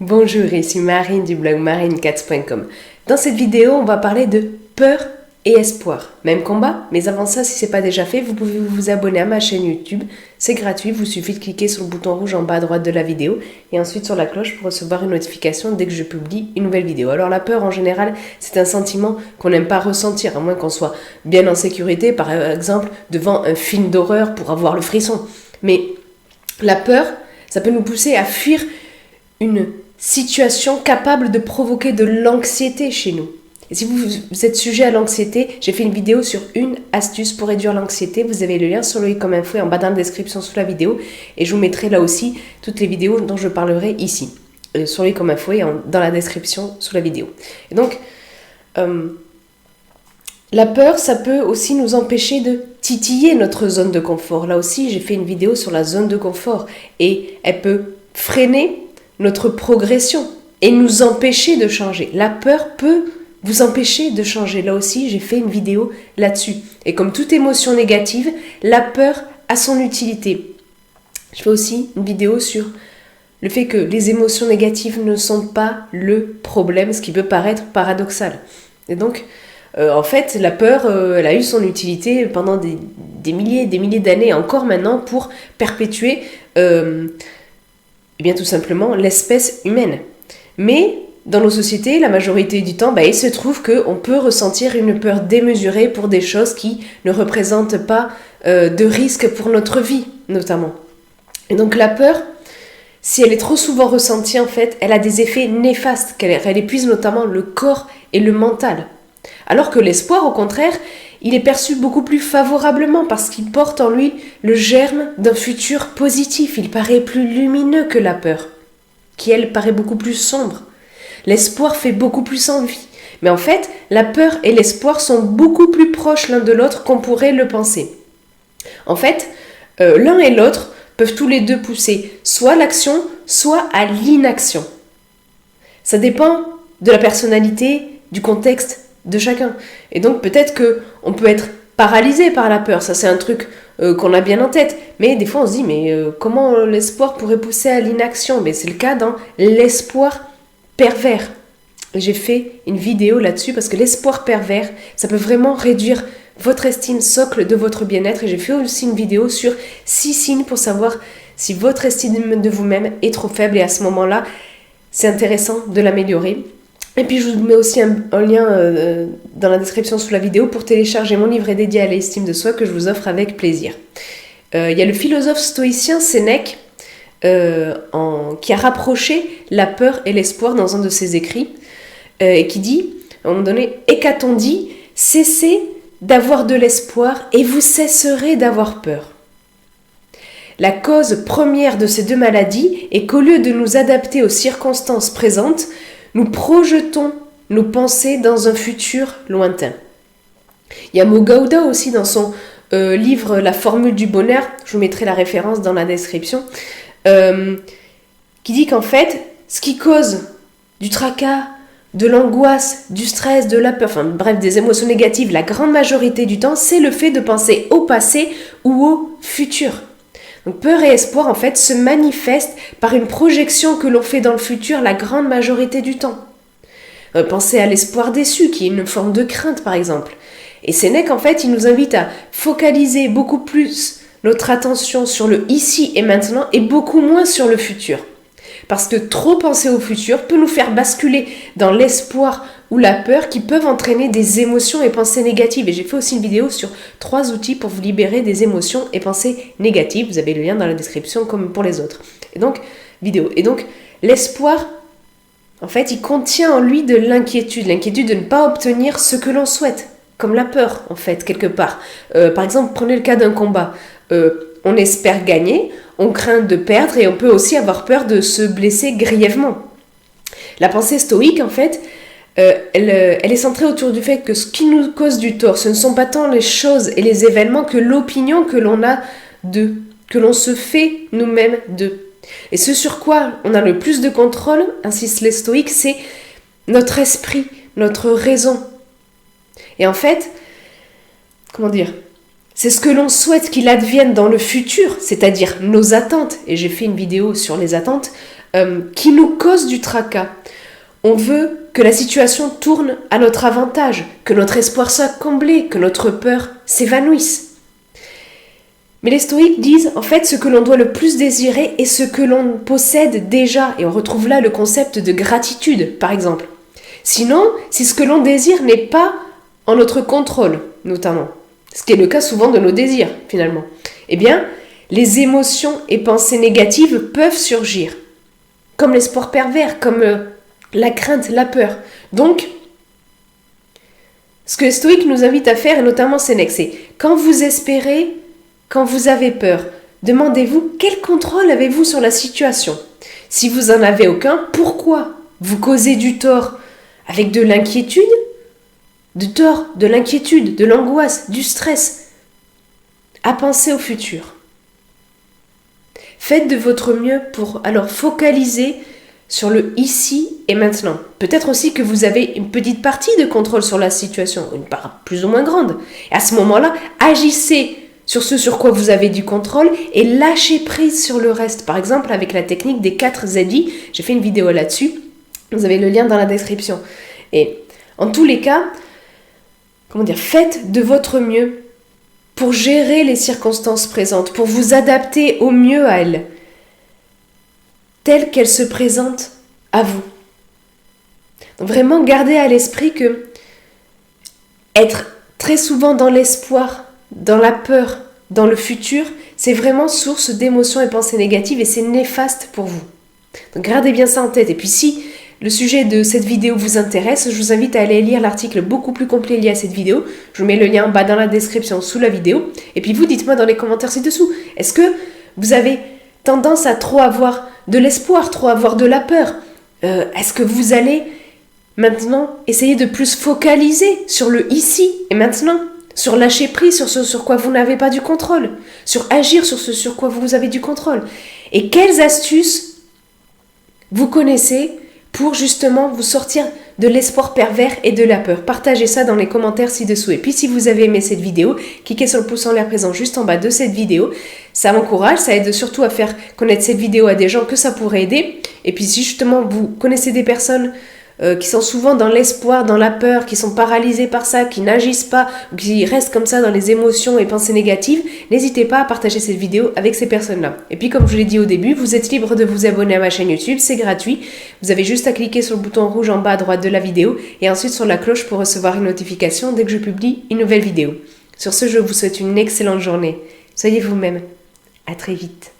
Bonjour, ici Marine du blog marinecats.com. Dans cette vidéo, on va parler de peur et espoir. Même combat, mais avant ça, si ce n'est pas déjà fait, vous pouvez vous abonner à ma chaîne YouTube. C'est gratuit, vous suffit de cliquer sur le bouton rouge en bas à droite de la vidéo et ensuite sur la cloche pour recevoir une notification dès que je publie une nouvelle vidéo. Alors la peur, en général, c'est un sentiment qu'on n'aime pas ressentir, à moins qu'on soit bien en sécurité, par exemple, devant un film d'horreur pour avoir le frisson. Mais la peur, ça peut nous pousser à fuir une situation capable de provoquer de l'anxiété chez nous. Et si vous êtes sujet à l'anxiété, j'ai fait une vidéo sur une astuce pour réduire l'anxiété. Vous avez le lien sur le i comme info en bas dans la description sous la vidéo. Et je vous mettrai là aussi toutes les vidéos dont je parlerai ici. Sur le i comme info et dans la description sous la vidéo. Et donc, la peur, ça peut aussi nous empêcher de titiller notre zone de confort. Là aussi, j'ai fait une vidéo sur la zone de confort. Et elle peut freiner notre progression et nous empêcher de changer. La peur peut vous empêcher de changer. Là aussi, j'ai fait une vidéo là-dessus. Et comme toute émotion négative, la peur a son utilité. Je fais aussi une vidéo sur le fait que les émotions négatives ne sont pas le problème, ce qui peut paraître paradoxal. Et donc, en fait, la peur, elle a eu son utilité pendant des milliers et des milliers d'années, encore maintenant, pour perpétuer tout simplement l'espèce humaine. Mais dans nos sociétés, la majorité du temps, il se trouve qu'on peut ressentir une peur démesurée pour des choses qui ne représentent pas de risque pour notre vie, notamment. Et donc la peur, si elle est trop souvent ressentie, en fait, elle a des effets néfastes, elle épuise notamment le corps et le mental. Alors que l'espoir, au contraire, il est perçu beaucoup plus favorablement parce qu'il porte en lui le germe d'un futur positif. Il paraît plus lumineux que la peur, qui elle paraît beaucoup plus sombre. L'espoir fait beaucoup plus envie. Mais en fait, la peur et l'espoir sont beaucoup plus proches l'un de l'autre qu'on pourrait le penser. En fait, l'un et l'autre peuvent tous les deux pousser soit à l'action, soit à l'inaction. Ça dépend de la personnalité, du contexte de chacun. Et donc peut-être qu'on peut être paralysé par la peur, ça c'est un truc qu'on a bien en tête, mais des fois on se dit comment l'espoir pourrait pousser à l'inaction? Mais c'est le cas dans l'espoir pervers. J'ai fait une vidéo là-dessus parce que l'espoir pervers, ça peut vraiment réduire votre estime socle de votre bien-être, et j'ai fait aussi une vidéo sur 6 signes pour savoir si votre estime de vous-même est trop faible, et à ce moment-là c'est intéressant de l'améliorer. Et puis je vous mets aussi un lien dans la description sous la vidéo pour télécharger mon livret dédié à l'estime de soi que je vous offre avec plaisir. Il y a le philosophe stoïcien Sénèque qui a rapproché la peur et l'espoir dans un de ses écrits et qui dit, à un moment donné, « Et qu'a-t-on dit ? Cessez d'avoir de l'espoir et vous cesserez d'avoir peur. » La cause première de ces deux maladies est qu'au lieu de nous adapter aux circonstances présentes, nous projetons nos pensées dans un futur lointain. Il y a Mogauda aussi dans son livre La formule du bonheur, je vous mettrai la référence dans la description, qui dit qu'en fait, ce qui cause du tracas, de l'angoisse, du stress, de la peur, des émotions négatives, la grande majorité du temps, c'est le fait de penser au passé ou au futur. Donc peur et espoir, en fait, se manifestent par une projection que l'on fait dans le futur la grande majorité du temps. Pensez à l'espoir déçu, qui est une forme de crainte, par exemple. Et Sénèque, en fait, il nous invite à focaliser beaucoup plus notre attention sur le ici et maintenant et beaucoup moins sur le futur. Parce que trop penser au futur peut nous faire basculer dans l'espoir ou la peur qui peuvent entraîner des émotions et pensées négatives. Et j'ai fait aussi une vidéo sur 3 outils pour vous libérer des émotions et pensées négatives. Vous avez le lien dans la description comme pour les autres. Et donc, l'espoir, en fait, il contient en lui de l'inquiétude. L'inquiétude de ne pas obtenir ce que l'on souhaite. Comme la peur, en fait, quelque part. Par exemple, prenez le cas d'un combat. On espère gagner, on craint de perdre et on peut aussi avoir peur de se blesser grièvement. La pensée stoïque, en fait, elle est centrée autour du fait que ce qui nous cause du tort, ce ne sont pas tant les choses et les événements que l'opinion que l'on a d'eux, que l'on se fait nous-mêmes d'eux. Et ce sur quoi on a le plus de contrôle, insistent les stoïques, c'est notre esprit, notre raison. Et en fait, c'est ce que l'on souhaite qu'il advienne dans le futur, c'est-à-dire nos attentes. Et j'ai fait une vidéo sur les attentes, qui nous cause du tracas. On veut que la situation tourne à notre avantage, que notre espoir soit comblé, que notre peur s'évanouisse. Mais les stoïques disent, en fait, ce que l'on doit le plus désirer est ce que l'on possède déjà. Et on retrouve là le concept de gratitude, par exemple. Sinon, si ce que l'on désire n'est pas en notre contrôle, notamment, ce qui est le cas souvent de nos désirs, finalement, eh bien, les émotions et pensées négatives peuvent surgir, comme l'espoir pervers, comme la crainte, la peur. Donc, ce que les stoïques nous invitent à faire, et notamment Sénèque, c'est quand vous espérez, quand vous avez peur, demandez-vous quel contrôle avez-vous sur la situation. Si vous n'en avez aucun, pourquoi vous causez du tort avec de l'inquiétude, de l'angoisse, du stress, à penser au futur. Faites de votre mieux pour alors focaliser sur le ici et maintenant. Peut-être aussi que vous avez une petite partie de contrôle sur la situation, une part plus ou moins grande. Et à ce moment-là, agissez sur ce sur quoi vous avez du contrôle et lâchez prise sur le reste. Par exemple, avec la technique des 4 ZI, j'ai fait une vidéo là-dessus. Vous avez le lien dans la description. Et en tous les cas, faites de votre mieux pour gérer les circonstances présentes, pour vous adapter au mieux à elles, telles qu'elles se présentent à vous. Donc vraiment, gardez à l'esprit que être très souvent dans l'espoir, dans la peur, dans le futur, c'est vraiment source d'émotions et pensées négatives et c'est néfaste pour vous. Donc gardez bien ça en tête. Et puis si le sujet de cette vidéo vous intéresse, je vous invite à aller lire l'article beaucoup plus complet lié à cette vidéo. Je vous mets le lien en bas dans la description sous la vidéo. Et puis vous, dites-moi dans les commentaires ci-dessous, est-ce que vous avez tendance à trop avoir de l'espoir, trop avoir de la peur? Est-ce que vous allez maintenant essayer de plus focaliser sur le ici et maintenant, sur lâcher prise sur ce sur quoi vous n'avez pas du contrôle, sur agir sur ce sur quoi vous avez du contrôle? Et quelles astuces vous connaissez pour justement vous sortir de l'espoir pervers et de la peur? Partagez ça dans les commentaires ci-dessous. Et puis si vous avez aimé cette vidéo, cliquez sur le pouce en l'air présent juste en bas de cette vidéo. Ça m'encourage, ça aide surtout à faire connaître cette vidéo à des gens que ça pourrait aider. Et puis si justement vous connaissez des personnes qui sont souvent dans l'espoir, dans la peur, qui sont paralysés par ça, qui n'agissent pas, ou qui restent comme ça dans les émotions et pensées négatives, n'hésitez pas à partager cette vidéo avec ces personnes-là. Et puis comme je l'ai dit au début, vous êtes libre de vous abonner à ma chaîne YouTube, c'est gratuit. Vous avez juste à cliquer sur le bouton rouge en bas à droite de la vidéo et ensuite sur la cloche pour recevoir une notification dès que je publie une nouvelle vidéo. Sur ce, je vous souhaite une excellente journée. Soyez vous-même. À très vite.